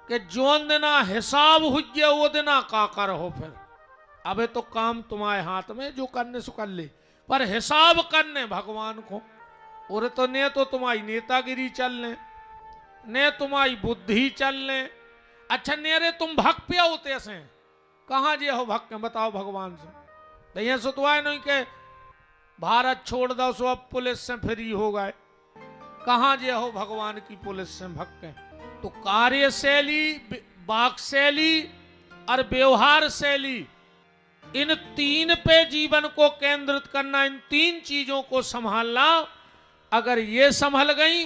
कि जोन देना हिसाब हुए वो देना का कर हो। फिर अबे तो काम तुम्हारे हाथ में, जो करने सो कर ले, पर हिसाब करने भगवान को। और तो ने तो तुम्हारी नेतागिरी चलने, ने तुम्हारी बुद्धि चलने। अच्छा नेरे तुम भग पे होते से कहाँ जे हो भग के बताओ भगवान से। भैया सो तो आए नहीं के भारत छोड़ दो सो अब पुलिस से फ्री हो गए। कहाँ जे हो भगवान की पुलिस से भग के। तो कार्यशैली, वाक शैली और व्यवहार शैली, इन तीन पे जीवन को केंद्रित करना, इन तीन चीजों को संभालना। अगर ये संभल गई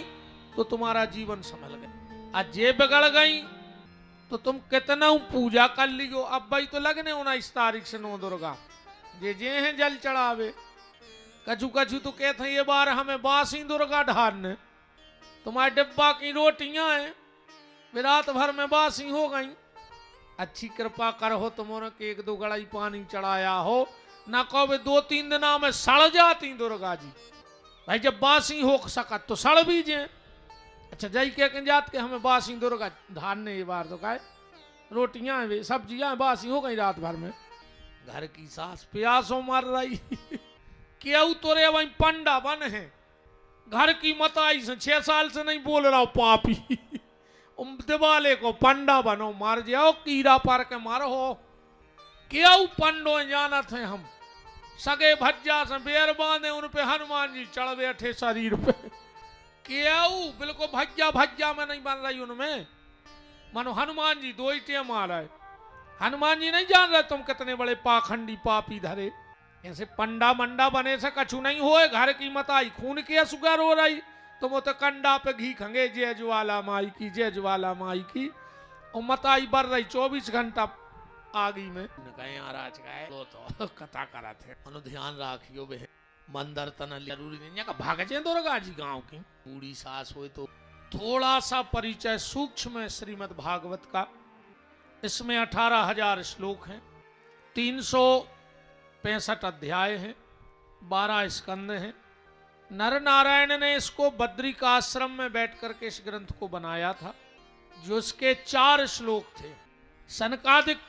तो तुम्हारा जीवन संभल गया। आज ये बिगड़ गई तो तुम कितना पूजा कर लियो। अब भाई तो लगने 19 तारीख से 9 दुर्गा जे हैं जल चढ़ावे। कछु कछु तो कहते हैं ये बार हमें बासी दुर्गा ढारने। तुम्हारे डिब्बा की रोटियां हैं रात भर में बासी हो गई। अच्छी कृपा कर हो तुमने के 1-2 गड़ाई पानी चढ़ाया हो, ना कहो 2-3 दिना में सड़ जाती दुर्गा जी। भाई जब बासी हो सकत तो सड़ भी जे। अच्छा जाई के जात के हमें बासी दुर्गा धारने ये बार तो कहे रोटियां वे सब्जियां बासी हो गई रात भर में। घर की सास प्यासों मर रही क्यों तोरे वही पंडा बन है। घर की मताई से 6 साल से नहीं बोल रहा हूं पापी दिवाले को पंडा बनो, मार जाओ कीड़ा पार के मारो हो। क्यों पंडो जाना थे हम सगे भज्जा से बेर बांधे उन पे हनुमान जी चढ़ बैठे शरीर पे। क्यों बिल्कुल भज्जा भज्जा में नहीं बन रही उनमें। मानो हनुमान जी 2 ही टेम आ रहे। हनुमान जी नहीं जान रहे तुम कितने बड़े पाखंडी पापी धरे। ऐसे पंडा मंडा बने से कछु नहीं होए। घर की मताई खून की सुगर हो रही तुम तो कंडा पे घी खंगे जय ज्वाला माई की, जय ज्वाला माई की। और मताई बर रही 24 घंटा आगी में। महाराज तो कथा करा थे ध्यान राखियो बे मंदिर तना जरूरी नहीं का भाग जे दुर्गा जी गांव की बूढ़ी सास हो। तो थोड़ा सा परिचय सूक्ष्म है श्रीमद् भागवत का। इसमें 18,000 श्लोक हैं, 365 अध्याय हैं, 12 स्कंद हैं। नर नारायण ने इसको बद्री का आश्रम में बैठ करके इस ग्रंथ को बनाया था, जो इसके 4 श्लोक थे। सनकादिक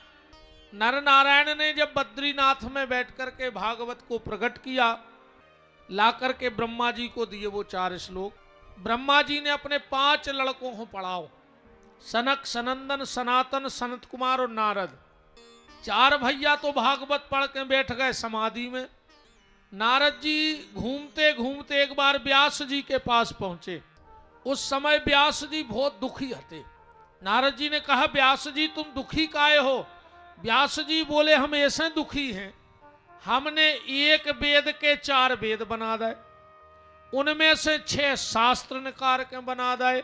नर नारायण ने जब बद्रीनाथ में बैठ करके भागवत को प्रकट किया, ला करके ब्रह्मा जी को दिए वो 4 श्लोक। ब्रह्मा जी ने अपने 5 लड़कों को पढ़ाओ, सनक, सनंदन, सनातन, सनत कुमार और नारद। 4 भैया तो भागवत पढ़ के बैठ गए समाधि में। नारद जी घूमते घूमते एक बार व्यास जी के पास पहुंचे। उस समय व्यास जी बहुत दुखी थे। नारद जी ने कहा व्यास जी तुम दुखी काहे हो। व्यास जी बोले हम ऐसे दुखी हैं, हमने एक वेद के 4 वेद बना दे, उनमें से 6 शास्त्र निकाल के बना दे,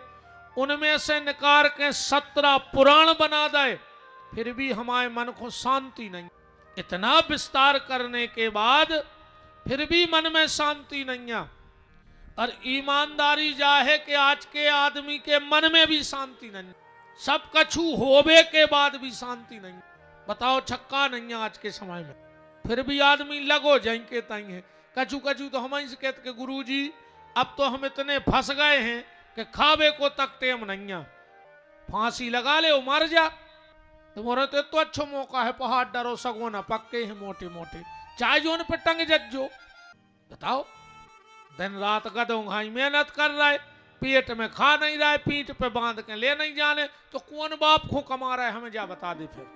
उनमें से निकाल के 17 पुराण बना दे, फिर भी हमारे मन को शांति नहीं। इतना विस्तार करने के बाद फिर भी मन में शांति नहीं है। और ईमानदारी जाहे कि आज के आदमी के मन में भी शांति नहीं, सब कछु होवे के बाद भी शांति नहीं। बताओ छक्का नहीं है आज के समय में, फिर भी आदमी लगो जाए के ताई है। कछु कछु तो हम कहते कि गुरु जी अब तो हम इतने फंस गए हैं कि खावे को तक टेम नहीं है, फांसी लगा ले मर जा। तुम्हारे तो अच्छा मौका है, पहाड़ डरो सगो ना पक्के हैं मोटे मोटे, चाहे जो पे टंग जज्जो। बताओ दिन रात गधों घाई मेहनत कर रहा है, पेट में खा नहीं रहा है, पीठ पे बांध के ले नहीं जाने, तो कौन बाप को कमा रहा है हमें जा बता दे। फिर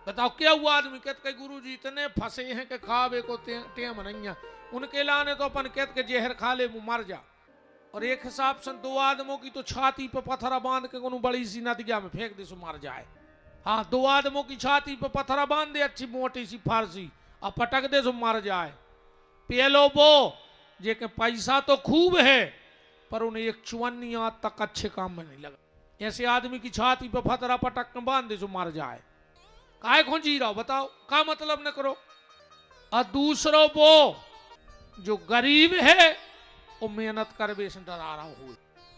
बताओ क्या हुआ। आदमी कहते गुरु जी इतने फंसे हैं कि खावे को टेम नहीं है, उनके लाने तो अपन कहते जहर खा ले मर जा। और एक हिसाब से 2 आदमों की तो छाती पे पत्थरा बांध के कोई बड़ी सी नदिया में फेंक दे सो मर जाए। हाँ 2 आदमों की छाती पे पत्थरा बांध दे अच्छी मोटी सी फारसी और पटक दे सो मर जाए। पेलो वो जे के पैसा तो खूब है पर उन्हें एक चुवन्नी आज तक अच्छे काम में नहीं लगा। ऐसे आदमी की छाती पे पत्थरा पटक के बांध दे सो मर जाए। काहे को जी रहा हो बताओ, का मतलब न करो। और दूसरो वो जो गरीब है वो मेहनत करवे से डरा रहा हो,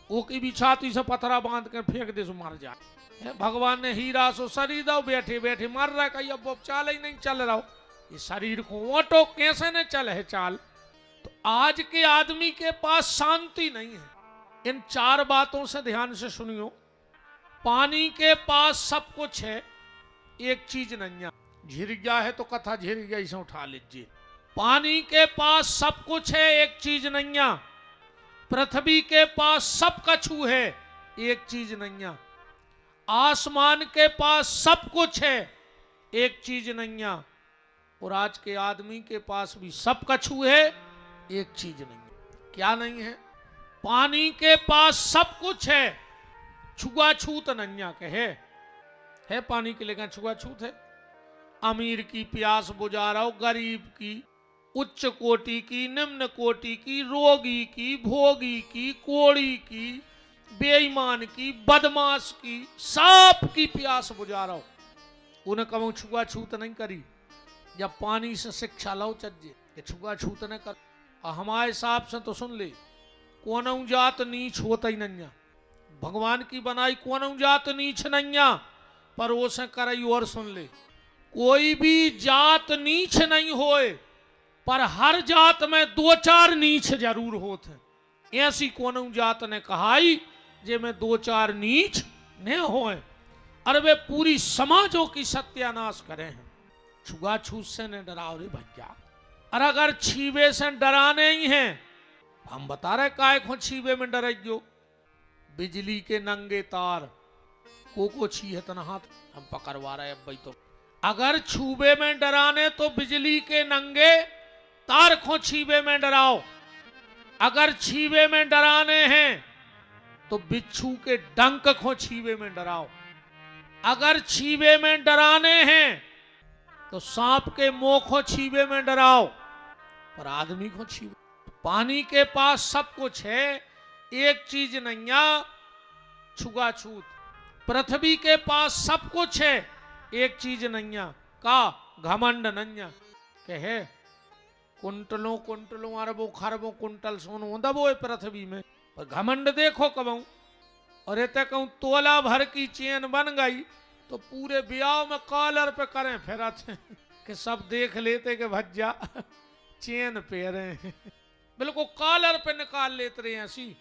वो की भी छाती से पत्थरा बांध कर फेंक दे सो मर जाए। भगवान ने हीरा सो शरीर दो, बैठे बैठे मर रहा है, कहीं अब चाल ही नहीं चल रहा हो। ये शरीर को ओटो कैसे न चल है चाल। तो आज के आदमी के पास शांति नहीं है। इन 4 बातों से ध्यान से सुनियो। पानी के पास सब कुछ है, एक चीज नहीं है। झिर गया है तो कथा झिर गया, इसे उठा लीजिए। पानी के पास सब कुछ है, एक चीज नहीं है। पृथ्वी के पास सब कछु है, एक चीज नहीं है। आसमान के पास सब कुछ है, एक चीज नहीं है। और आज के आदमी के पास भी सब कछु है, एक चीज नहीं है। क्या नहीं है? पानी के पास सब कुछ है, छुआछूत नहीं है पानी के, लेकिन छुआछूत है। अमीर की प्यास बुझा रहा हो, गरीब की, उच्च कोटि की, निम्न कोटि की, रोगी की, भोगी की, कोड़ी की, बेईमान की, बदमाश की, सांप की प्यास बुझा रहा हो, उन्हें कहूं छुआछूत नहीं करी। जब पानी से शिक्षा लो चज्जे, ये छुआछूत न कर। हमारे हिसाब से तो सुन ले, कौन जात नीच होता ही नहीं। भगवान की बनाई कौन जात नीच नहीं, पर वो से करई। और सुन ले, कोई भी जात नीच नहीं होए, पर हर जात में दो चार नीच जरूर होते। ऐसी कौन जात ने कहाई जे में दो चार नीच न होए, और वे पूरी समाजों की सत्यानाश करे हैं। छुआछूत से न डराओ रे भैया। और अगर छीबे से डराने ही हैं, हम बता रहे काय को छीबे में डराइयो। बिजली के नंगे तार को छी है तना हाथ, हम पकड़वा रहे अब भाई। तो अगर छूबे में डराने तो बिजली के नंगे तार को छीबे में डराओ। अगर छीबे में डराने हैं तो बिच्छू के डंक को छीबे में डराओ। अगर छीबे में डराने हैं तो सांप के मुंह को छीबे में डराओ, पर आदमी को छीबे। पानी के पास सब कुछ है, एक चीज नहीं है, छुआछूत। पृथ्वी के पास सब कुछ है, एक चीज नहीं है, का घमंड नहीं है। कहे कुंटलों कुंटलों अरबों खरबों कुंटल सोनो दबो पृथ्वी में, पर घमंड देखो कबू। और ये कहूं तोला भर की चेन बन गई तो पूरे ब्याह में कॉलर पे करें फिर कि सब देख लेते कि भज्जा चेन पे रहे बिल्कुल कॉलर पे निकाल लेते रहे ऐसी।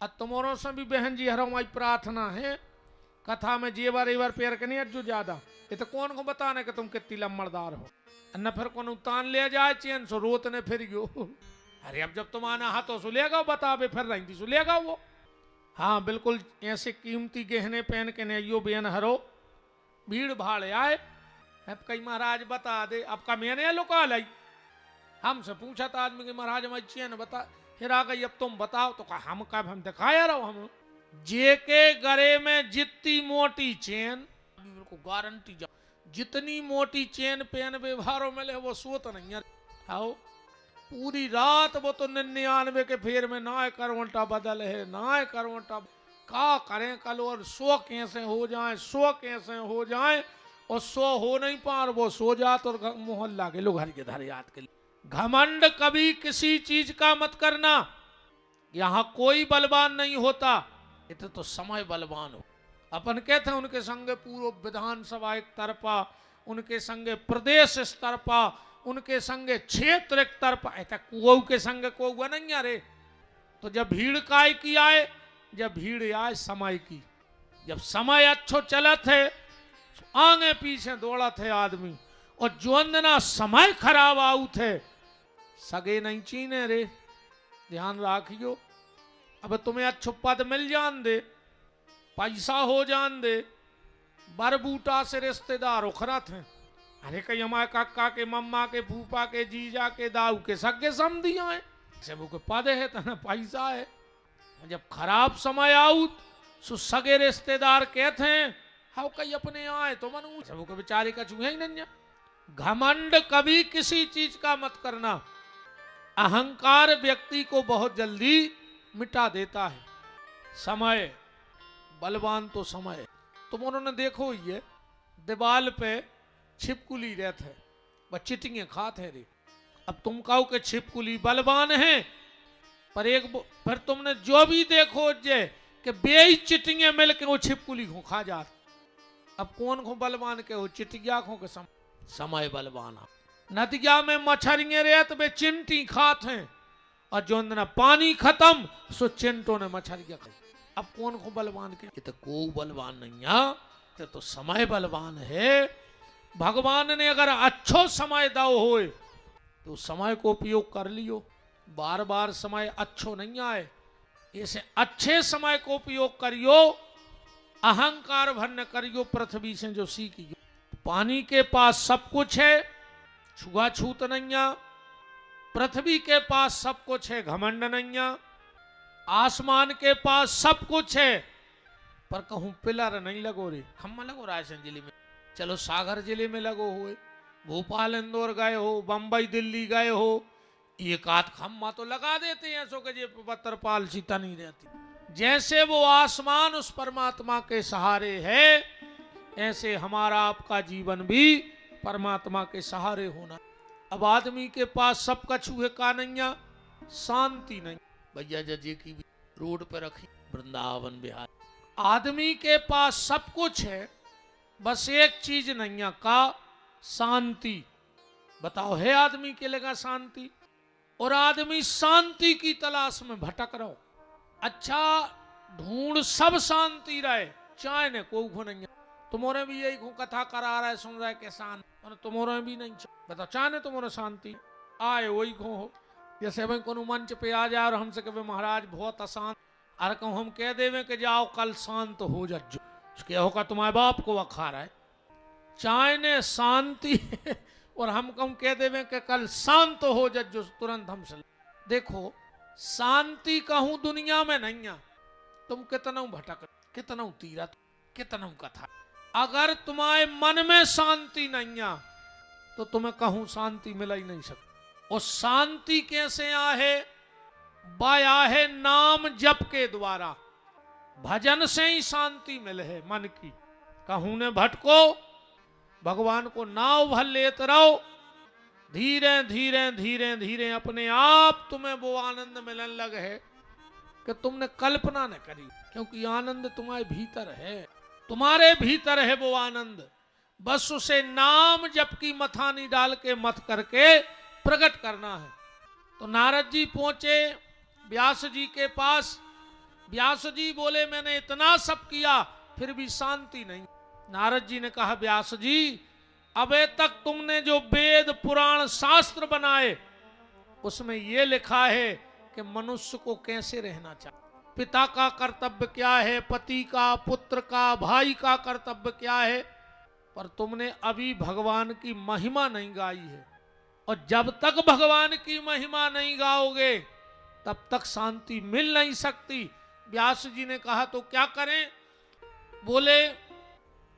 अब तुम्हारों से भी बहन जी हमारी प्रार्थना है, कथा में जेवर एवर पैर के नहीं अज्जू ज्यादा। ये तो कौन को बताने कि तुम कितनी लम्बड़दार हो, न फिर कौन उतान ले जाए चैन सो रोत ने फिर गयो। अरे अब जब तुम आना हाथों सुलेगा बता बे फिर रही सुलेगा वो। हाँ बिल्कुल ऐसे कीमती गहने पहन के नहीं बेन हरो भीड़ भाड़ आए। अब कई महाराज बता दे, अब का मैंने लुका लाई। हमसे पूछा था आदमी के महाराज हमारी चैन बता, फिर आ गई अब तुम बताओ। तो कहा हम कब हम दिखाया रहो। हम जे के गले में जितनी मोटी चैन, बिल्कुल गारंटी जा, जितनी मोटी चैन पहन व्यवहारों में ले वो सोत नहीं है। आओ पूरी रात वो तो 99 के फेर में ना करवंटा बदल है, ना करवंटा का करें कल। और 100 कैसे हो जाए, 100 कैसे हो जाए, और 100 हो नहीं पा वो सो जात। और मोहल्ला के लोग हर के धर याद के लिए। घमंड कभी किसी चीज का मत करना। यहाँ कोई बलवान नहीं होता, इतना तो समय बलवान हो। अपन कहते हैं उनके संगे पूर्व विधानसभा एक तरफा, उनके संगे प्रदेश इस तरफा, उनके संगे क्षेत्र एक तरफा, ऐसा कुओं के संगे कुआ नहीं। अरे तो जब भीड़ काय की आए, जब भीड़ आए समय की, जब समय अच्छो चला थे आगे पीछे दौड़ा थे आदमी। और जोंदना समय खराब आऊ थे सगे नहीं चीने रे। ध्यान राखियो, अब तुम्हें अच्छो पद मिल जान दे, पैसा हो जान दे, बरबूटा से रिश्तेदार उखरा थे। अरे कई हमारे काका के, मम्मा के, फूफा के, जीजा के, दाऊ के सगे समधिया है, सब के पद है तो ना पैसा है। जब खराब समय आऊ सो सगे रिश्तेदार कहते हैं हाँ कई अपने आए तो मनू सब के बेचारे का चूहे ही नहीं। घमंड कभी किसी चीज का मत करना। अहंकार व्यक्ति को बहुत जल्दी मिटा देता है। समय बलवान तो समय। तुम उन्होंने देखो ये दीवाल पे छिपकुली रहते हैं, वह चिटिंगे खाते रे। अब तुम कहो कि छिपकुली बलवान है, पर एक फिर तुमने जो भी देखो जे कि बेई चिटिंगे मिल के वो छिपकुली को खा जाते। अब कौन को बलवान के हो, चिटिया को के समय बलवान। नदिया में मछरिये रहत वे चिंटी खात हैं, और जो न पानी खत्म सो चिंटों ने मछरिया खाई। अब कौन को बलवान के, ये तो को बलवान नहीं है, तो समय बलवान है। भगवान ने अगर अच्छो समय दो होए तो समय को उपयोग कर लियो। बार बार समय अच्छो नहीं आए, ऐसे अच्छे समय को उपयोग करियो। अहंकार भन्न करियो, पृथ्वी से जो सीखियो। पानी के पास सब कुछ है, छुआछूत नहीं है। पृथ्वी के पास सब कुछ है, घमंड नहीं है। आसमान के पास सब कुछ है, पर कहूं पिलर नहीं लगो रे, खम्मा लगो रायसेन जिले में, चलो सागर जिले में लगो हुए, भोपाल इंदौर गए हो, बंबई दिल्ली गए हो, एक आध खम्मा तो लगा देते हैं, सो के जे पत्थर पाल सीता नहीं रहती। जैसे वो आसमान उस परमात्मा के सहारे है, ऐसे हमारा आपका जीवन भी परमात्मा के सहारे होना। अब आदमी के पास सब कछु है, का नहीं है, शांति नहीं। भैया जजे की भी रोड पर रखी, वृंदावन बिहार। आदमी के पास सब कुछ है, बस एक चीज नहीं है, का शांति। बताओ है आदमी के लगा शांति, और आदमी शांति की तलाश में भटक रहो। अच्छा ढूंढ सब शांति रहे, चाहे ने कोई खो नहीं है। तुम्हारे भी यही कथा करा रहा है, सुन रहा है किसान, और तुम्हारे भी नहीं बताओ, चाहे तुम्हारे शांति आए वही खो हो। जैसे भाई को मंच पे आ जाए और हमसे कहे महाराज बहुत अशांत, अरे कहूँ हम कह देवे कि जाओ कल शांत हो जाओ, क्या होगा, तुम्हारे बाप को अखाड़ा है, चाहे ने शांति और हम कहूँ कह देवे कि कल शांत हो जाओ, तुरंत हमसे। देखो शांति कहूँ दुनिया में नहीं है, तुम कितना भटक, कितना तीरथ, कितना कथा, अगर तुम्हारे मन में शांति नहीं है तो तुम्हें कहूँ शांति मिल ही नहीं सकती। और शांति कैसे आहे, बाया है नाम जप के द्वारा, भजन से ही शांति मिले है मन की। कहूँ ने भटको, भगवान को नाव भर लेते रहो, धीरे धीरे धीरे धीरे अपने आप तुम्हें वो आनंद मिलने लगे है कि तुमने कल्पना न करी, क्योंकि आनंद तुम्हारे भीतर है, तुम्हारे भीतर है वो आनंद। बस उसे नाम जप की मथानी डाल के मत करके प्रकट करना है। तो नारद जी पहुंचे व्यास जी के पास। व्यास जी बोले मैंने इतना सब किया फिर भी शांति नहीं। नारद जी ने कहा व्यास जी अबे तक तुमने जो वेद पुराण शास्त्र बनाए उसमें यह लिखा है कि मनुष्य को कैसे रहना चाहिए, पिता का कर्तव्य क्या है, पति का, पुत्र का, भाई का कर्तव्य क्या है, पर तुमने अभी भगवान की महिमा नहीं गाई है। और जब तक भगवान की महिमा नहीं गाओगे तब तक शांति मिल नहीं सकती। व्यास जी ने कहा तो क्या करें? बोले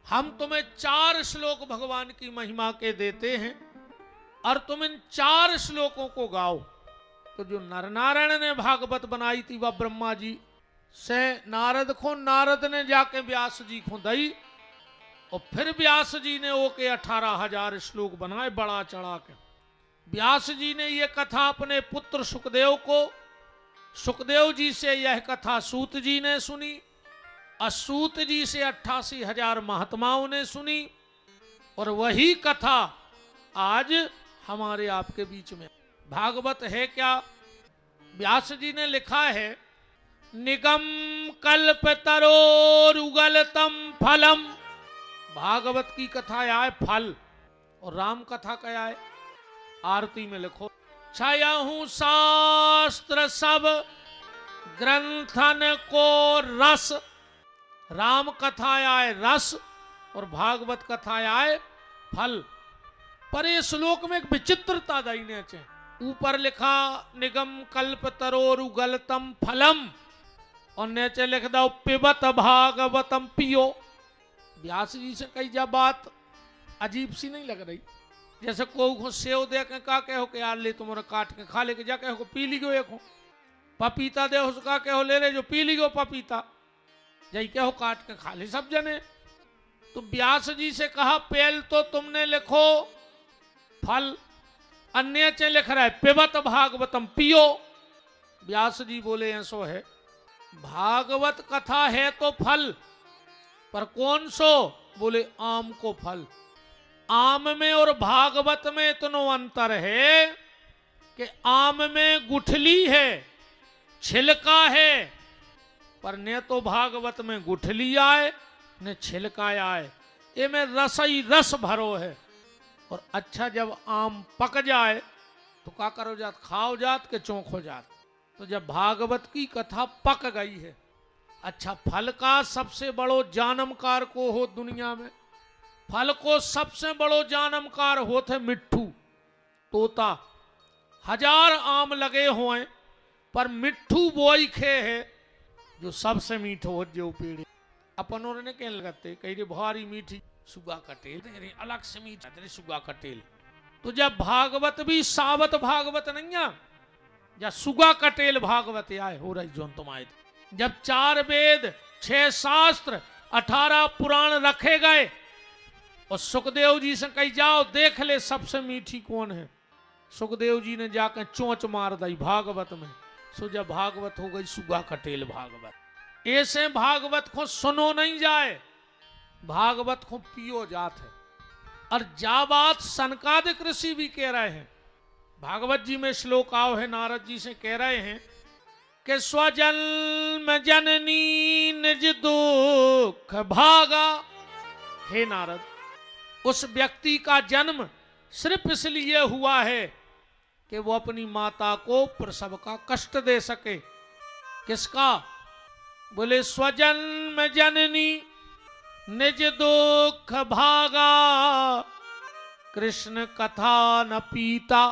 हम तुम्हें 4 श्लोक भगवान की महिमा के देते हैं और तुम इन 4 श्लोकों को गाओ। तो जो नरनारायण ने भागवत बनाई थी वह ब्रह्मा जी से नारद ने जाके व्यास जी को दई, और फिर व्यास जी ने ओके 18,000 श्लोक बनाए बड़ा चढ़ा के। व्यास जी ने यह कथा अपने पुत्र सुखदेव को, सुखदेव जी से यह कथा सूत जी ने सुनी, और सूत जी से 88,000 महात्माओं ने सुनी, और वही कथा आज हमारे आपके बीच में। भागवत है क्या? व्यास जी ने लिखा है निगम कल्प तरोरुगलतम फलम। भागवत की कथा आए फल, और राम कथा क्या है? आरती में लिखो छयहु शास्त्र सब ग्रंथन को रस। राम कथा आए रस और भागवत कथा आए फल। पर ये श्लोक में एक विचित्रता दाइने चे। ऊपर लिखा निगम कल्प तरोरुगलतम फलम, और नीचे लिख दो पिबत भागवतम पियो। व्यास जी से कई जा बात अजीब सी नहीं लग रही? जैसे को सेव दे के का कहो कि यार ले तुम्हारा काट के खा ले के जा कहो पी ली गो, एक हो पपीता दे उसका कहो ले ले जो पी ली गो पपीता, जई कहो काट के खा ले सब जने। तो व्यास जी से कहा पहल तो तुमने लिखो फल, अन्य चे लिख रहा है पिबत भागवतम पियो। व्यास जी बोले ऐसो है, भागवत कथा है तो फल, पर कौन सो? बोले आम को फल। आम में और भागवत में इतना अंतर है कि आम में गुठली है, छिलका है, पर ने तो भागवत में गुठली आए ने छिलका आए, ये में रस ही रस भरो है। और अच्छा जब आम पक जाए तो क्या करो जात, खाओ जात के चौंक हो जात। तो जब भागवत की कथा पक गई है, अच्छा फल का सबसे बड़ो जानमकार को हो दुनिया में, फल को सबसे बड़ो जानमकार होते मिट्ठू तोता। 1000 आम लगे हुए पर मिट्ठू बोई खे है जो सबसे मीठो हो जो पेड़। अपन और ने कह लगते कही रे भारी मीठी सुगा कटेल, तेरे अलग से मीठा तेरे सुगा कटेल। तो जब भागवत भी सावत भागवत नहीं है, जब सुगा कटेल भागवत आए हो रही जो तुम आए, जब 4 वेद 6 शास्त्र 18 पुराण रखे गए और सुखदेव जी से कही जाओ देख ले सबसे मीठी कौन है। सुखदेव जी ने जाकर चोंच मार दी भागवत में। सो जब भागवत हो गई सुगा कटेल भागवत। ऐसे भागवत को सुनो नहीं जाए, भागवत को पियो जात है। और जा बात सनकादिक ऋषि भी कह रहे हैं, भागवत जी में श्लोक आओ है, नारद जी से कह रहे हैं कि स्वजन्म जननी निज दुख भागा। हे नारद, उस व्यक्ति का जन्म सिर्फ इसलिए हुआ है कि वो अपनी माता को प्रसव का कष्ट दे सके। किसका? बोले स्वजन्म जननी निज दुख भागा, कृष्ण कथा न पीता।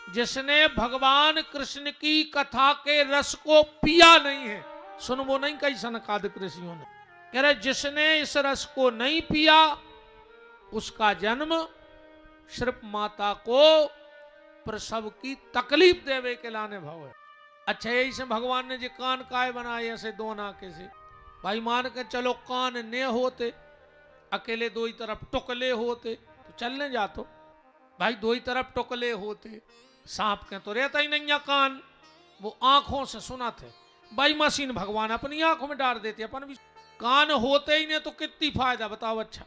जिसने भगवान कृष्ण की कथा के रस को पिया नहीं है, सुन वो नहीं कही सनकादिक ऋषियों ने, कह रहे जिसने इस रस को नहीं पिया उसका जन्म सिर्फ माता को प्रसव की तकलीफ देवे के लाने भाव है। अच्छा यही से भगवान ने जो कान काय बनाए ऐसे दो नाके से, भाई मान के चलो कान ने होते, अकेले दो ही तरफ टुकले होते तो चलने जातो, भाई दो ही तरफ टुकले होते, सांप के तो रहता ही नहीं कान, वो आंखों से सुना थे। भाई मशीन भगवान अपनी आंखों में डाल देते, अपन भी कान होते ही नहीं तो कितनी फायदा बताओ। अच्छा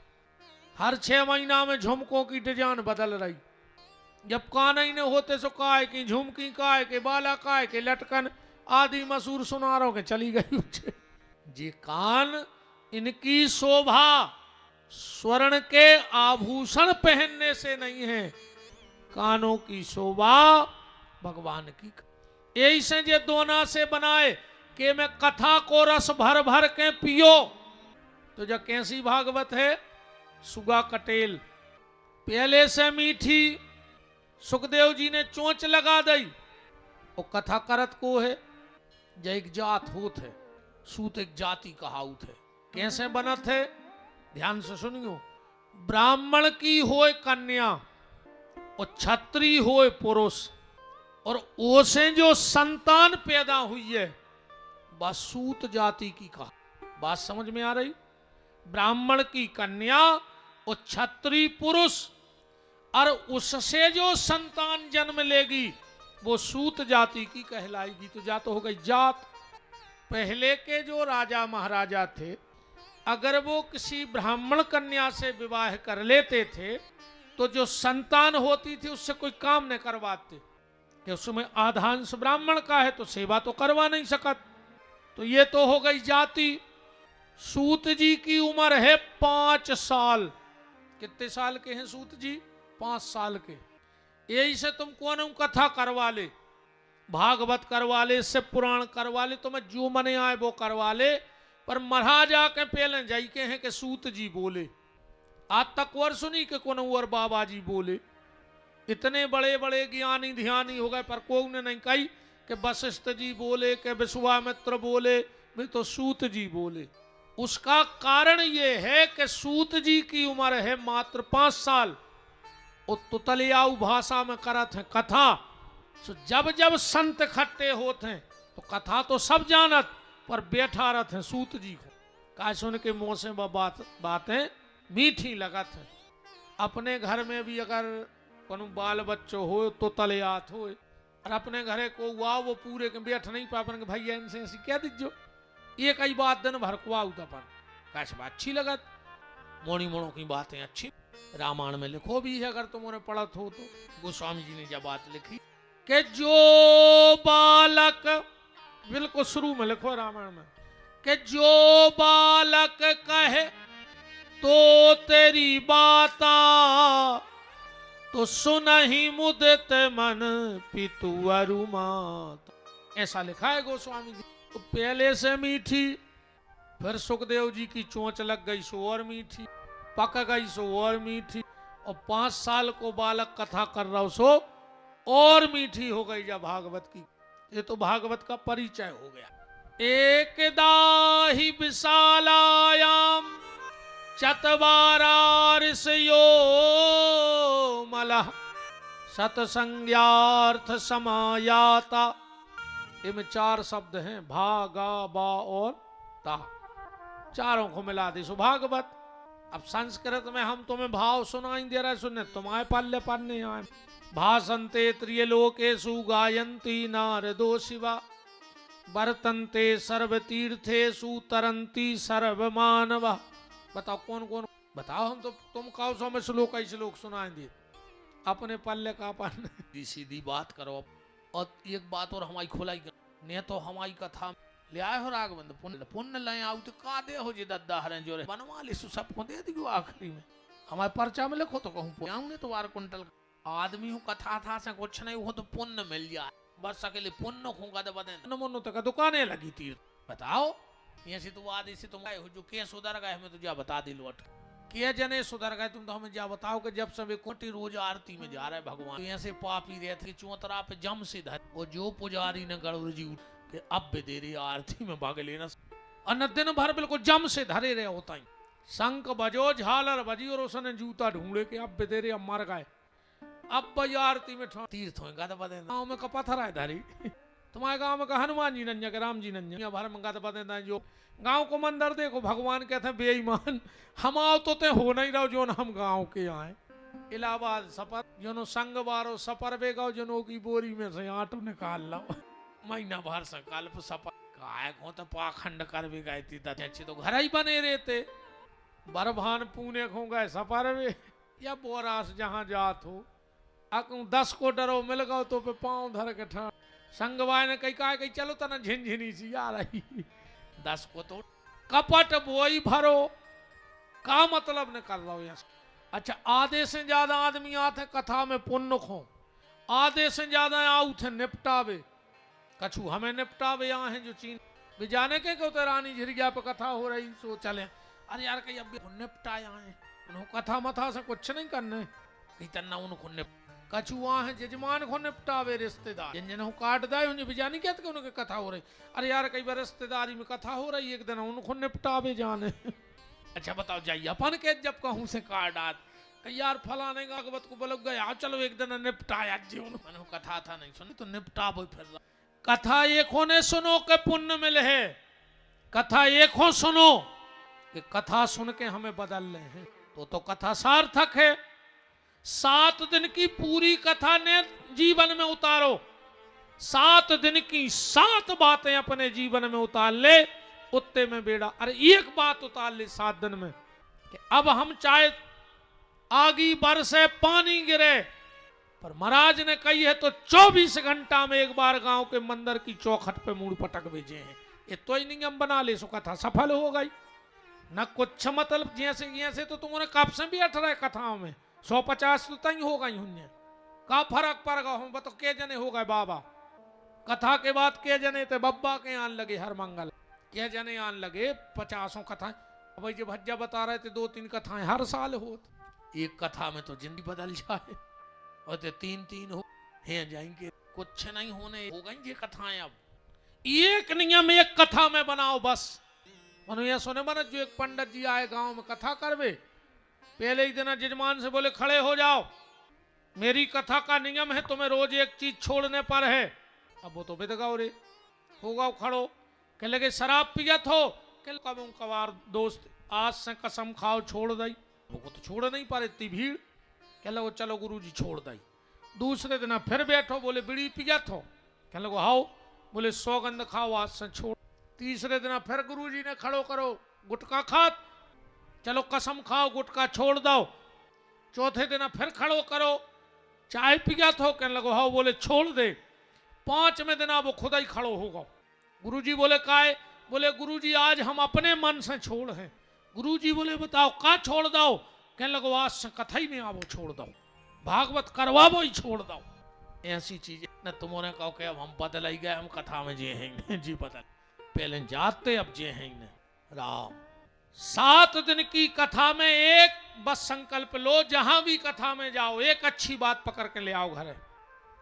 हर 6 महीना में झुमकों की डिजाइन बदल रही, जब कान ही नहीं होते सो काय की झुमकी, काय के बाला, काय के लटकन आदि मशहूर सुनारों के चली गई। जी कान इनकी शोभा स्वर्ण के आभूषण पहनने से नहीं है, कानों की शोभा भगवान की। यही से जे दोना से बनाए कि मैं कथा को रस भर भर के पियो। तो जब कैसी भागवत है, सुगा कटेल पहले से मीठी, सुखदेव जी ने चोंच लगा दी। वो कथा करत को है जो एक जात होत है, सूत एक जाति कहाउत है। कैसे बनत है ध्यान से सुनियो। ब्राह्मण की होए कन्या और क्षत्रिय होए पुरुष, और ओसे जो संतान पैदा हुई है वह सूत जाति की कहा। बात समझ में आ रही? ब्राह्मण की कन्या और क्षत्रिय पुरुष, और उससे जो संतान जन्म लेगी वो सूत जाति की कहलाएगी। तो जात हो गई जात। पहले के जो राजा महाराजा थे, अगर वो किसी ब्राह्मण कन्या से विवाह कर लेते थे तो जो संतान होती थी उससे कोई काम नहीं करवाते कि उसमें आधांश ब्राह्मण का है तो सेवा तो करवा नहीं सकत। तो ये तो हो गई जाति। सूत जी की उम्र है 5 साल। कितने साल के हैं सूत जी? 5 साल के। यही से तुम कौन कथा करवा ले, भागवत करवा ले, इससे पुराण करवा ले, तुम्हें जो मने आए वो करवा ले, पर महाराजा के पहले जाई के हैं कि सूत जी बोले। आज तक वर सुनी कि कौन और बाबा जी बोले। इतने बड़े बड़े ज्ञानी ध्यानी हो गए पर कोई ने नहीं कही कि वशिष्ठ जी बोले, कि विश्वामित्र बोले, वे तो सूत जी बोले। उसका कारण ये है कि सूत जी की उम्र है मात्र 5 साल। और तुतलियाऊ भाषा में करत है कथा। तो जब जब संत इकट्ठे होते हैं तो कथा तो सब जानत, पर बैठा रहते हैं सूत जी को। का सुन के मुंह से बातें मीठी लगत है। अपने घर में भी अगर कोनो बाल बच्चों हो तो तलियात हो, और अपने घरे को हुआ वो पूरे के बैठ नहीं पा, अपन भैया इनसे ऐसी क्या दीजो, ये कई बात दिन भर को अपन कैसे बात अच्छी लगत। मोड़ी मोड़ों की बातें अच्छी रामायण में लिखो भी है, अगर तुमने पढ़त हो तो। गोस्वामी जी ने जब बात लिखी कि जो बालक, बिल्कुल शुरू में लिखो रामायण में, कि जो बालक कहे तो तेरी बाता, तो सुनहि मुदित मन पितु अरु माता। ऐसा लिखा है गोस्वामी जी। तो पहले से मीठी, फिर सुखदेव जी की चोंच लग गई सो और मीठी, पक गई सो और मीठी, और 5 साल को बालक कथा कर रहा हो सो और मीठी हो गई जब भागवत की। ये तो भागवत का परिचय हो गया। एकदा ही विशालायाम चत्वारार्षयो मलः सतसंज्ञार्थ समायाता। इनमें 4 शब्द हैं, भा गा बा और ता, चारों को मिला दे सो भागवत। अब संस्कृत में हम तुम्हें भाव सुनाई दे रहे, सुनने तुम्हारे पल्ले पन्ने आए। भाषन्ते त्रियलोकेषु गायन्ति नारदो शिवा, वर्तन्ते सर्वतीर्थेषु तरन्ति सर्वमानवा। बताओ कौन कौन, बताओ। हम तो तुम कहो सो में श्लोक ही श्लोक सुनाई दे, अपने पल्ले का पन्ने। सीधी बात करो। और एक बात और हमारी खुलाई कर, ने तो हमारी कथा ले आए हो राघवेंद, पुण्य ले आओ तो का दे हो जी दद्दा हरें जोरे बनवा ले सबको दे दियो। आखिरी में हमारे पर्चा में लिखो तो कहूँ आऊंगे तो 12 कुंटल आदमी हूँ, कथा था से कुछ नहीं हो तो पुण्य मिल जाए, बस अकेले पुण्य खूंगा तो बदे नमोनो तक दुकानें लगी तीर्थ। बताओ ये से तो आदि से तुम हो जो के सुधर गए, हमें तो जा बता दी लौट के जने सुधर गए। तुम तो हमें जा बताओ कि जब सब कोटि रोज आरती में जा रहे भगवान, तो ऐसे पापी रहते चौतरा पे जम से धर, वो जो पुजारी ने गरुड़ जी उठ अब दे रही आरती में भाग लेना, और दिन भर बिल्कुल जम से धरे रहे होता ही। शंख बजो झालर बजी और उसने जूता ढूंढे के अब दे रहे, अब मर गए, अब बजी आरती में तीर्थ होगा तो बदे गाँव में का पत्थर है धारी। तुम्हारे गांव में का हनुमान जी नंजा के राम जी नंजा भर में गाते बदे जो गांव को मंदिर देखो, भगवान कहते हैं बेईमान हम आओ तो ते हो नहीं रहो जो हम गांव के आए। इलाहाबाद सफर जो संग बारो सफर बेगाओ जनो की बोरी में से आटो निकाल लो, महीना भर संकल्प सफर काय को तो पाखंड कर भी गए थी अच्छे तो घर ही बने रहते। बरभान पुणे खो गए सफर में या बोरास जहां जात हो, 10 को डरो मिल गओ तो पे पांव धर के ठा संगवाय ने कही कहा चलो तना झिनझिनी सी आ रही 10 को तो कपट बोई भरो का मतलब न कर रहा हूं। अच्छा आधे से ज्यादा आदमी आते कथा में पुण्य खो, आधे से ज्यादा आऊ थे निपटावे, कछु हमें निपटावे यहाँ है जो चीन भी जाने के कहते रानी झिरिया पे कथा हो रही सो चले, अरे यार कहीं अब निपटाया है उन्होंने कथा मथा से कुछ नहीं करने कहीं तन्ना उनको कछु वहाँ है जजमान को निपटावे रिश्तेदार जिन जिन काट दाए उन्हें भी जानी कहते उनके कथा हो रही, अरे यार कई बार रिश्तेदारी में कथा हो रही एक दिन उनको निपटावे जाने। अच्छा बताओ जाइए अपन के जब कहूँ से काट आत कहीं यार फलाने का भगवत को बोलो गया चलो एक दिन निपटाया जीवन कथा था नहीं सुनी तो निपटावो फिर कथा एक होने सुनो के पुण्य मिले है, कथा एक हो सुनो कि कथा सुन के हमें बदल रहे हैं तो कथा सार्थक है। 7 दिन की पूरी कथा ने जीवन में उतारो, 7 दिन की 7 बातें अपने जीवन में उतार ले उत्ते में बेड़ा। अरे एक बात उतार ले 7 दिन में कि अब हम चाहे आगी बरसे पानी गिरे पर महाराज ने कही है तो 24 घंटा में एक बार गांव के मंदिर की चौखट पे मूड पटक भेजे हैं, ये तो ही नियम बना ले सो कथा सफल हो गई न कुछ मतलब जैसे तो तुमने कब से भी 18 कथाओं में 150 तो तई हो गई हुन्ने का फर्क पड़ गया हूं बतो के जने हो गए बाबा कथा के बाद के जने थे बब्बा के आन लगे हर मंगल के जने आन लगे 50 कथाएं। अब जो भज्जा बता रहे थे 2-3 कथाएं हर साल होत, एक कथा में तो जिंदगी बदल जाए और तो 3-3 हो हैं जाएंगे कुछ नहीं होने हो गई ये कथाएं। अब एक नियम एक कथा में बनाओ बस मनो ये सुने मन जो एक पंडित जी आए गांव में कथा करवे पहले ही दिन जजमान से बोले खड़े हो जाओ मेरी कथा का नियम है तुम्हें रोज एक चीज छोड़ने पर है। अब वो तो बेदगाओ रे होगा खड़ो कह लगे शराब पियत हो कवार दोस्त आज से कसम खाओ छोड़ दई वो तो छोड़ नहीं पा रहे इतनी भीड़ कह लगो चलो गुरु जी छोड़ दई। दूसरे दिन फिर बैठो बोले बीड़ी पियत हो कह लगो हाओ बोले सौगंध खाओ आज से छोड़। तीसरे दिन फिर गुरु जी ने खड़ो करो गुटखा खात चलो कसम खाओ गुटखा छोड़ दो। चौथे दिन फिर खड़ो करो चाय पियत हो कहने लगो हाओ बोले छोड़ दे। 5वें दिन वो खुद ही खड़ो होगा गुरु जी बोले काहे बोले गुरुजी आज हम अपने मन से छोड़ हैं। गुरुजी बोले बताओ का छोड़ दो? कहने लगो आज से कथा ही नहीं आवो छोड़ दो, भागवत करवावो ही छोड़ दो। ऐसी चीजें न तुमने कहो कि अब हम बदल ही गए, हम कथा में जे हैं जी बदल, पहले जाते अब जे हैं राम। 7 दिन की कथा में एक बस संकल्प लो, जहां भी कथा में जाओ एक अच्छी बात पकड़ के ले आओ घर,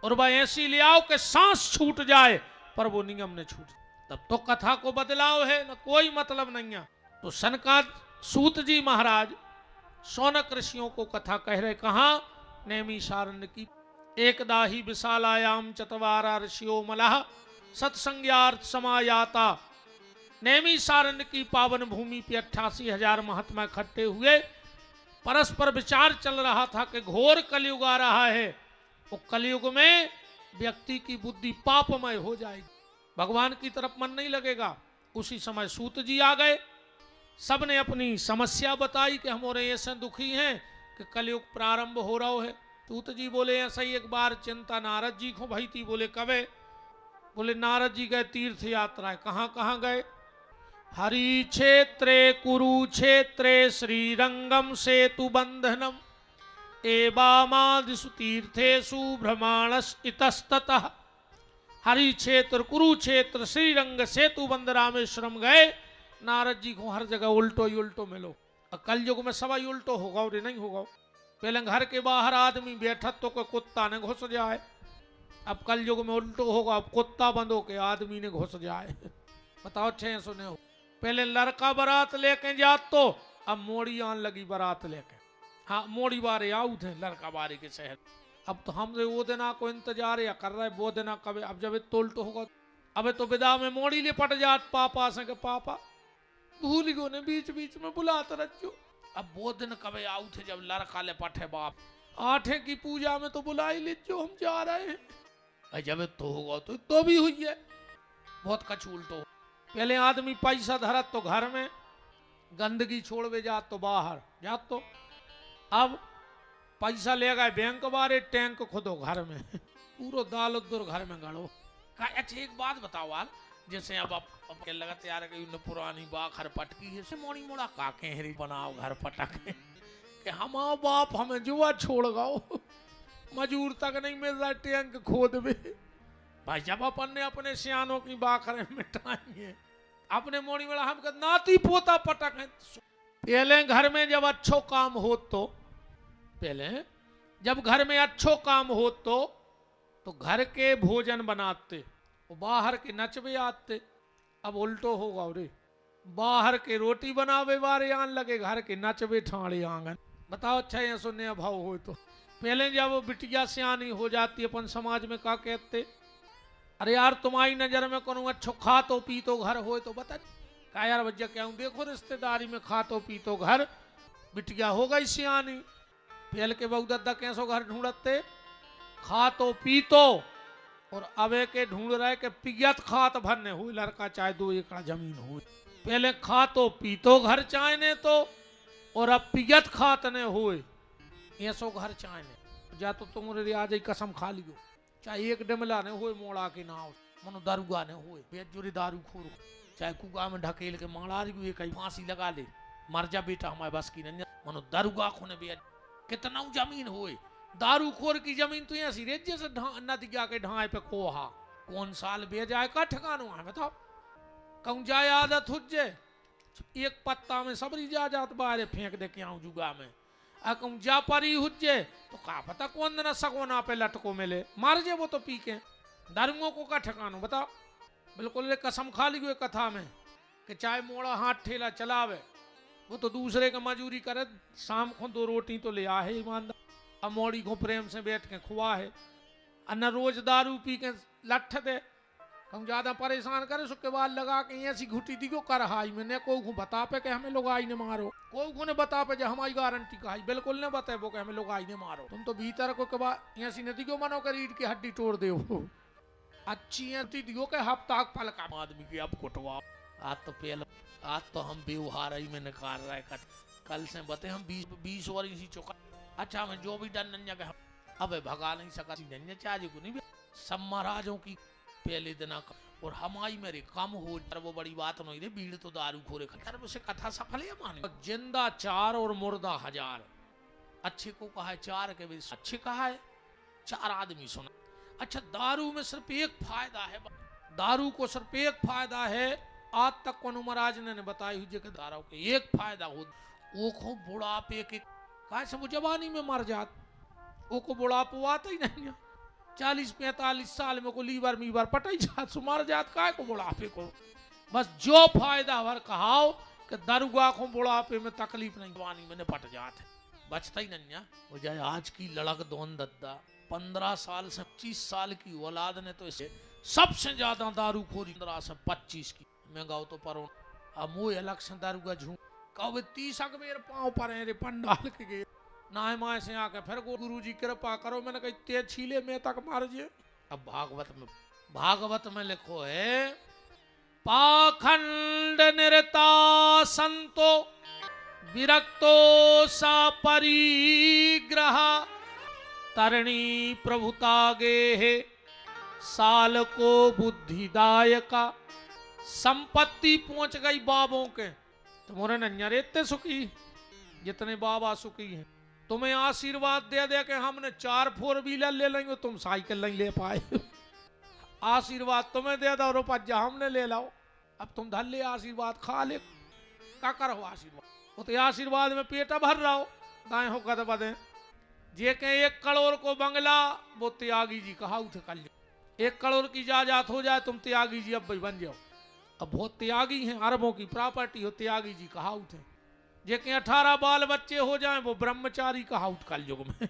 और वह ऐसी ले आओ कि सांस छूट जाए पर वो नियम न छूटे, तब तो कथा को बदलाव है, न कोई मतलब नहीं है। तो सनकादिक सूत जी महाराज शौनक ऋषियों को कथा कह रहे, कहा नैमिषारण्य की। एकदा ही विशालायाम चतवारा ऋषियो मलः सत्संज्ञार्थ समायाता। नैमिषारण्य की पावन भूमि पे 88,000 महात्मा इकट्ठे हुए, परस्पर विचार चल रहा था कि घोर कलयुग आ रहा है, वो कलयुग में व्यक्ति की बुद्धि पापमय हो जाएगी, भगवान की तरफ मन नहीं लगेगा। उसी समय सूत जी आ गए, सबने अपनी समस्या बताई कि हम ऐसे दुखी हैं कि कलयुग प्रारंभ हो रहा है। सूत जी बोले ऐसा ही एक बार चिंता नारद जी को भई थी। बोले कबे? बोले नारद जी गए तीर्थ यात्रा। कहाँ कहाँ गए? हरि क्षेत्रे कुरुक्षेत्रे श्रीरंगम सेतु बंधनम एवामादिषु तीर्थेषु भ्रमाणस इतस्ततः। हरि क्षेत्र कुरुक्षेत्र श्रीरंग सेतु बंध रामेश्वरम गए। नारद जी को हर जगह उल्टो ही उल्टो मिलो। कल युग में सवाई उल्टो होगा और नहीं होगा। पहले घर के बाहर आदमी बैठा तो कोई कुत्ता ने घुस जाए, अब कल युग में उल्टो होगा, अब कुत्ता बंद हो के आदमी ने घुस जाए। बताओ अच्छे सुने हो? पहले लड़का बारात लेके जात तो अब मोड़ी आन लगी बारात लेके। हाँ मोड़ी बारे आऊ थे लड़का बारे के शहर। अब तो हमसे वो दिना को इंतजार या कर रहे, वो दिना कभी। अब जब तो उल्टो होगा, अब तो विदा में मोड़ी ले पट जात पापा से के पापा भूल गो ने बीच बीच में बुलाते रखो। अब वो दिन कभी आऊ थे जब लड़का ले पठे बाप 8 की पूजा में तो बुला ही लीजिए हम जा रहे हैं। जब तो होगा तो भी हुई है बहुत कछ उल्टो। पहले आदमी पैसा धरत तो घर में, गंदगी छोड़वे जात तो बाहर जात तो। अब पैसा ले गए बैंक वाले, टैंक खुदो घर में पूरा दाल उधर घर में गड़ो। अच्छा एक बात बताओ यार, जैसे अब के लगत यार कि पुरानी बाखर पटकी है से मोड़ी मोड़ा काके हरी बनाओ घर पटक के हम बाप हमें जुआ छोड़ गओ, मजूर तक नहीं मिल रहा टैंक खोद में। भाई जब अपन ने अपने सियानों की बाखरें मिटाएंगे, अपने मोड़ी वाला हम नाती पोता पटक है। पहले घर में जब अच्छो काम हो तो, पहले जब घर में अच्छो काम हो तो घर के भोजन बनाते, बाहर के नचवे आते। अब उल्टो होगा रे, बाहर के रोटी बनावे बारे आन लगे, घर के नचवे ठाणे आंगन। बताओ अच्छा ये सुनने अभाव हो तो। पहले जब बिटिया सियानी हो जाती अपन समाज में क्या कहते, अरे यार तुम्हारी नजर में कौन अच्छो खा तो पी तो घर हो तो बता का यार भैया क्या हूँ, देखो रिश्तेदारी में खा तो पी तो घर, बिटिया हो गई सियानी। पहले के बहु दद्दा कैसो घर ढूंढते, खा तो पी तो, और अबे के ढूंढ रहे के पियत खात भरने हुई, लड़का चाहे 2 एकड़ जमीन हुई। पहले खा तो पी तो घर चाहने तो, और अब पियत खात ने हुए ऐसो घर चाहने। जा तो तुम आज कसम खा लियो, चाहे 1 डमला ने हुए मोड़ा के नाव, मनो दारुगा ने हुए बेजुरी दारू खोर, चाहे कुआ में ढकेल के मारा रही कहीं फांसी लगा ले, मर जा बेटा हमारे बस की नहीं, मनो दारुगा खोने बे कितना जमीन हुए। दारू खोर की जमीन तो ऐसी रेत जैसे नदिया के ढाए पे कोहा, कौन साल बे जाए का ठिकानो है बताओ। कहूँ जाए आदत हो जाए, एक पत्ता में सबरी जा जात बाहर फेंक दे के आऊँ जुगा में, कहूँ जा परी हो जाए तो का पता कौन दिन सगोना पे लटको मिले, मार जे वो तो पी के। दारुओं को का ठिकानो बताओ। बिल्कुल कसम खा ली हुई कथा में कि चाहे मोड़ा हाथ ठेला चलावे, वो तो दूसरे का मजूरी करे, शाम को 2 रोटी तो ले आ है ईमानदार, अब मोड़ी को प्रेम से बैठ के खुआ है, अन्ना रोज दारू पी के लठ दे। हम ज्यादा परेशान करे सुख के बाद लगा के ऐसी घुटी दी को कर हाई में, ने को बता पे के हमें लोग आई ने मारो, को ने बता पे जो हमारी गारंटी का है, बिल्कुल ने बताए वो के हमें लोग आई ने मारो। तुम तो भीतर को के बाद ऐसी नदी को मनो कर ईट की हड्डी तोड़ दे हो, अच्छी है दियो के हफ्ता पल का आदमी की अब कुटवा। आज तो पहले आज तो हम व्यवहार ही में निकाल रहे हैं, कल से बते हम 20 वर्ष चुका। अच्छा मैं जो भी डन अब भगा नहीं सका चाहे को नहीं। सब महाराजों की पहले दिन और हमारी मेरे कम हो वो बड़ी बात नहीं रे, भीड़ तो दारू खोरे खतर उसे कथा सफल है माने। जिंदा 4 और मुर्दा 1000। अच्छे को कहा है 4 के भी अच्छे कहा है 4 आदमी सुना। अच्छा, दारू में सिर्फ एक फायदा है, दारू को सिर्फ एक फायदा है, आज तक कौन महाराज ने बताई हुई कि दारू के एक फायदा हो, वो को बुढ़ापे के कहा से वो जवानी में मर जात, वो को बुढ़ापो आता ही नहीं है। 40-45 साल में को लीवर मीवर पटाई जात सुमार जात, काय को बुढ़ापे को। बस जो फायदा हर कहाओ कि दरुगा को बुढ़ापे में तकलीफ नहीं, जवानी में निपट जात है, बचता ही नहीं है। वो जाए आज की लड़क दोन दद्दा 15 साल से 25 साल की औलाद ने तो इसे सबसे ज्यादा दारू खोरी 15 से 25 की। मैं गाँव तो पर अब वो इलेक्शन दारू का झूठ कब 30 अकबेर पाँव पर रे पंडाल के गे ना माए से आके फिर गुरु जी कृपा करो, मैंने कही ते छीले में तक मार जे। अब भागवत में लिखो है, पाखंड निरता संतो विरक्तो सा परिग्रह तरणी प्रभुता गे है साल को बुद्धिदायका। संपत्ति पहुंच गई बाबों के, तुम्हारे नन्या इतने सुखी जितने बाबा सुखी हैं। तुम्हें आशीर्वाद दे दे के हमने 4 4 व्हीलर ले लेंगे, तुम साइकिल नहीं ले पाए। आशीर्वाद तुम्हें दे दो रुपया हमने ले लाओ, अब तुम धर ले आशीर्वाद खा ले, क्या करो आशीर्वाद, वो तो आशीर्वाद में पेटा भर रहा हो दाएं हो कद बदे। जे के 1 करोड़ को बंगला वो त्यागी जी कहा थे कल, 1 करोड़ की जायदाद हो जाए तुम त्यागी जी अब भाई बन जाओ। अब बहुत त्यागी हैं, अरबों की प्रॉपर्टी हो, त्यागी जी कहा थे। जे के 18 बाल बच्चे हो जाएं वो ब्रह्मचारी कहा कल युग में।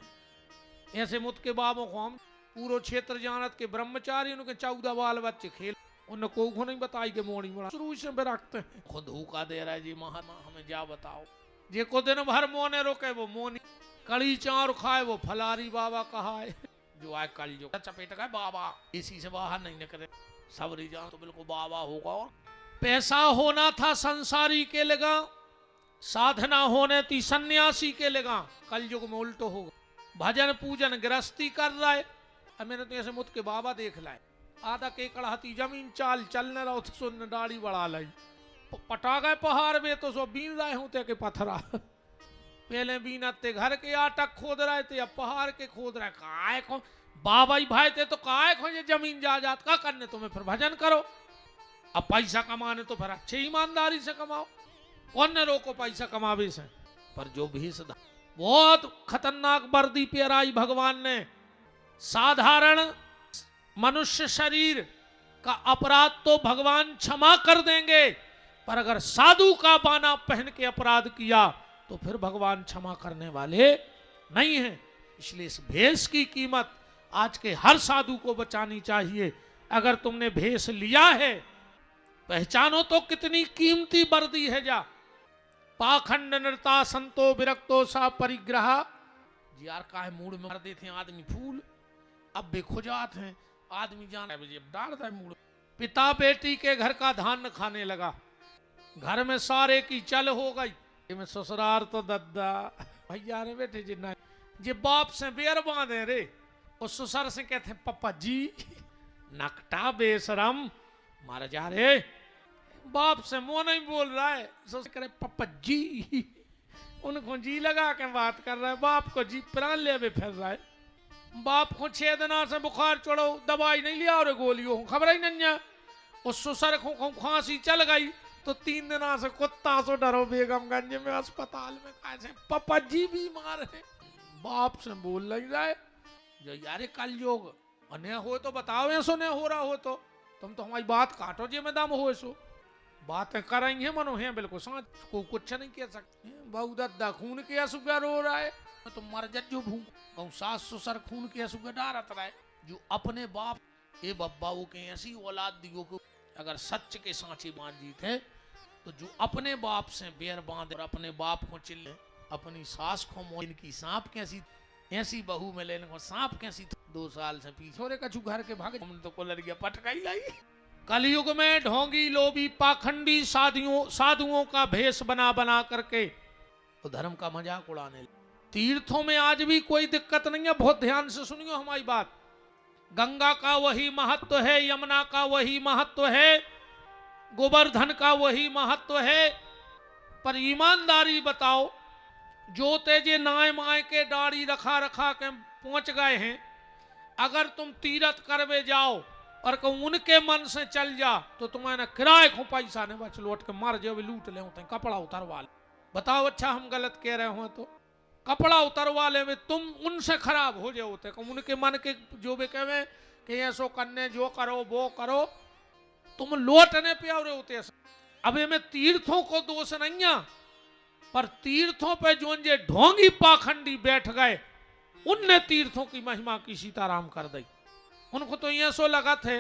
ऐसे मुत के बाबों को हम पूरा क्षेत्र जानत के ब्रह्मचारी, उनके 14 बाल बच्चे खेल, उन को नहीं बताई के मोड़ी मोड़ा शुरू से रखते हैं। खुद हुका दे रहा है जी महात्मा हमें जा बताओ, जे को दिन भर मोने रोके वो मोनी, कड़ी चार खाए वो फलारी बाबा कहा है। जो आए कल युग चपेट का बाबा इसी से बाहर नहीं निकले, सब जान तो बिल्कुल बाबा होगा। और पैसा होना था संसारी के लगा, साधना होने थी सन्यासी के लगा, कल युग में उल्टो होगा। भजन पूजन गृहस्थी कर रहा है। अब मैंने तो ऐसे मुत के बाबा देख लाए, आधा के कड़ाती जमीन चाल चलने रहो तो सुन दाढ़ी बढ़ा लाई, पटा गए पहाड़ में तो सो बीन रहे होते के पत्थरा। पहले बीनते घर के आटक खोद रहे थे, अब पहाड़ के खोद रहे। काय को बाबा ही भाई थे तो काय को ये जमीन जायदाद का करने, तुम्हें फिर भजन करो। अब पैसा कमाने तो फिर अच्छे ईमानदारी से कमाओ, कौन ने रोको पैसा कमावे से। पर जो भी बहुत खतरनाक वर्दी पेराई भगवान ने। साधारण मनुष्य शरीर का अपराध तो भगवान क्षमा कर देंगे, पर अगर साधु का बाना पहन के अपराध किया तो फिर भगवान क्षमा करने वाले नहीं हैं। इसलिए इस भेष की कीमत आज के हर साधु को बचानी चाहिए। अगर तुमने भेष लिया है पहचानो तो कितनी कीमती वर्दी है। जा पाखंड नृता संतो विरक्तो सा परिग्रह। यार का है मूड में मार देते हैं आदमी फूल, अब बेखुजात हैं आदमी जान डाल रहा है मूड। पिता बेटी के घर का धान खाने लगा, घर में सारे की चल हो गई। में ससुरार तो दद्दा भैया ने बेटे जिन्ना जे बाप से बेर बांधे रे, उस ससुर से कहते हैं पप्पा जी नकटा बेशरम मारा जा रे। बाप से मुंह नहीं बोल रहा है, ससुर करे पप्पा जी, उनको जी लगा के बात कर रहा है, बाप को जी प्राण ले फिर रहा है। बाप को 6 दिना से बुखार चढ़ो, दवाई नहीं लिया और गोलियों खबर ही नहीं है। उस ससुर को खांसी चल गई तो 3 दिना से कुत्ता सो डरो बेगमगंज में अस्पताल में कैसे पापा जी बीमार है। बाप से बोल नहीं रहा है। जो यार कल योग अन्य हो तो बताओ, ऐसो नहीं हो रहा हो तो तुम तो हमारी बात काटो जी में दम हो, ऐसो बातें करेंगे मनो है बिल्कुल सांच को कुछ नहीं कह सकते। बहु दद्दा खून के असुगा रो रहा है तो मर जो भूख सास ससुर खून के असुगा डारत रहा है। जो अपने बाप ए बब्बा वो के ऐसी औलाद दियो को अगर सच के सांचे बांध जीत है तो जो अपने बाप से बेर बांध और अपने बाप को चिल्ले, अपनी सास को मोइन की सांप कैसी ऐसी बहू में लेने को सांप कैसी 2 साल से पीछे कछु घर के भाग हमने तो कोलर गया पटकाई लाई। कलयुग में ढोंगी लोभी पाखंडी साधुओं का भेष बना बना करके तो धर्म का मजाक उड़ाने। तीर्थों में आज भी कोई दिक्कत नहीं है, बहुत ध्यान से सुनियो हमारी बात। गंगा का वही महत्व है, यमुना का वही महत्व है, गोवर्धन का वही महत्व है। पर ईमानदारी बताओ, जो तेजे नाय माय के दाढ़ी रखा रखा के पहुंच गए हैं, अगर तुम तीरथ करवे जाओ और कहूं उनके मन से चल जा तो तुम्हारे किराए को पैसा नहीं बच, लौट के मर जाओ, लूट ले कपड़ा उतरवा ले। बताओ अच्छा हम गलत कह रहे हो तो? कपड़ा उतरवा ले में तुम उनसे खराब हो जाओ, उनके मन के जो भी कहे कि ऐसो करने जो करो वो करो, तुम लौटने पे और होते। अब में तीर्थों को दोष नहीं है, पर तीर्थों पे जो जे ढोंगी पाखंडी बैठ गए उनने तीर्थों की महिमा की सीताराम कर दी। उनको तो ये सो लगा थे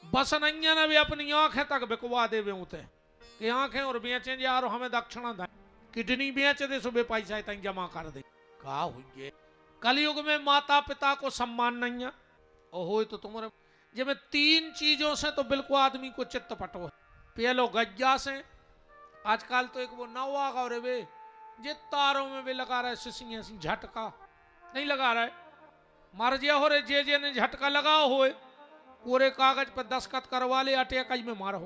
बस नैया ने भी अपनी आंखें तक बिकवा दे उते कि आंखें और बेचे यार हमें दक्षिणा दे, किडनी बेच दे सुबह पैसा तक जमा कर दे। कहा हुई कलयुग में माता पिता को सम्मान नहीं है, और हो तो तुम्हारे जिसमें तीन चीजों से तो बिल्कुल आदमी को चित्त पटो है। पहलो गज्जा से, आजकल तो एक वो नवा और वे जे तारों में भी लगा रहा है सिसी ऐसी झटका नहीं लगा रहा है, मर गया हो रे जे ने झटका लगाओ हो पूरे कागज पर दस्तखत करवा ले, अटैक में मारो,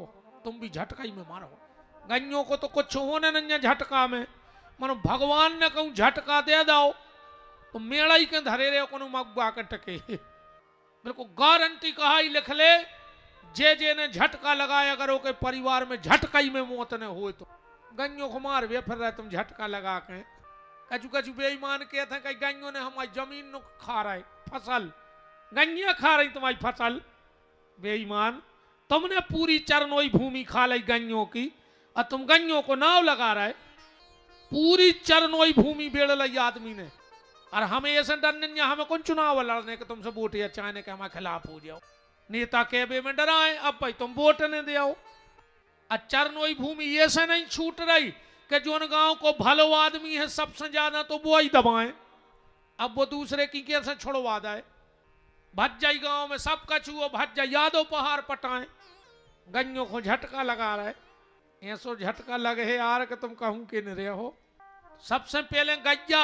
तुम भी झटका ही में मारो। गन्यों को तो कुछ होने नहीं झटका में, मानो भगवान ने कहूं झटका दे दो तो मेड़ा ही के धरे रहे को मगवा के टके। बिल्कुल गारंटी कहा ही लिख ले, जे ने झटका लगाया करो के परिवार में झटका ही में मौत न हो तो गन्यों को मार वे फिर रहे तुम झटका लगा के। कचू कचू बेईमान के थे कई गन्यों ने हमारी जमीन नो खा रहा है फसल, गन्या खा रही तुम्हारी फसल। बेईमान, तुमने पूरी चरनोई भूमि खा ली गन्यों की और तुम गन्यों को नाव लगा रहा है। पूरी चरनोई भूमि बेड़ ली आदमी ने, और हमें ऐसे डर नहीं, हमें कौन चुनाव लड़ने के तुमसे वोट या चाहने के हमारे खिलाफ हो जाओ। नेता कहबे में डराए, अब भाई तुम वोट ने दो। चरनोई भूमि ये से नहीं छूट रही कि जो गांव को भलो आदमी है सबसे ज्यादा तो वो ही दबाए, अब वो दूसरे की कैसे छुड़वा दे। भज जाई गांव में सब कछुओ भज जाए, यादव पहाड़ पटाए, गन्यों को झटका लगा रहे। ऐसो झटका लगे है यार कि तुम कहूं कि नहीं रहे हो। सबसे पहले गज्जा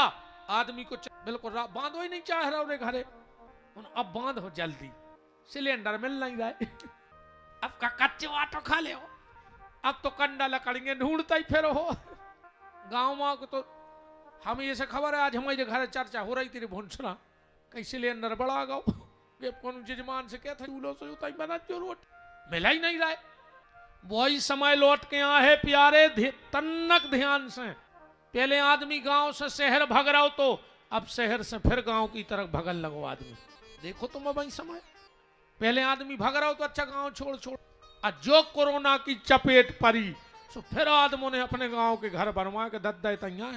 आदमी को बिल्कुल बांधो ही नहीं चाह रहा उन्हें घरे, अब बांध हो जल्दी, सिलेंडर मिल नहीं रहा। अब का कच्चे आटो खा ले हो, अब तो कंडा लकड़ेंगे ढूंढता ही फिर हो। गांव में तो हमें ये से खबर है, आज हमारे घर चर्चा हो रही थी भुंसरा कहीं सिलेंडर बढ़ा गो, कौन जजमान से कहते चूल्हो से उताई बना जो रोट मिला ही नहीं रहा। वही समय लौट के यहाँ है प्यारे, तन्नक ध्यान से। पहले आदमी गांव से शहर भग रहा हो, तो अब शहर से फिर गांव की तरफ भगल लगो आदमी। देखो तुम अब समय, पहले आदमी भग रहा हो तो अच्छा गांव छोड़ छोड़, और जो कोरोना की चपेट पड़ी तो फिर आदमों ने अपने गांव के घर बनवा के दद्दा तैयार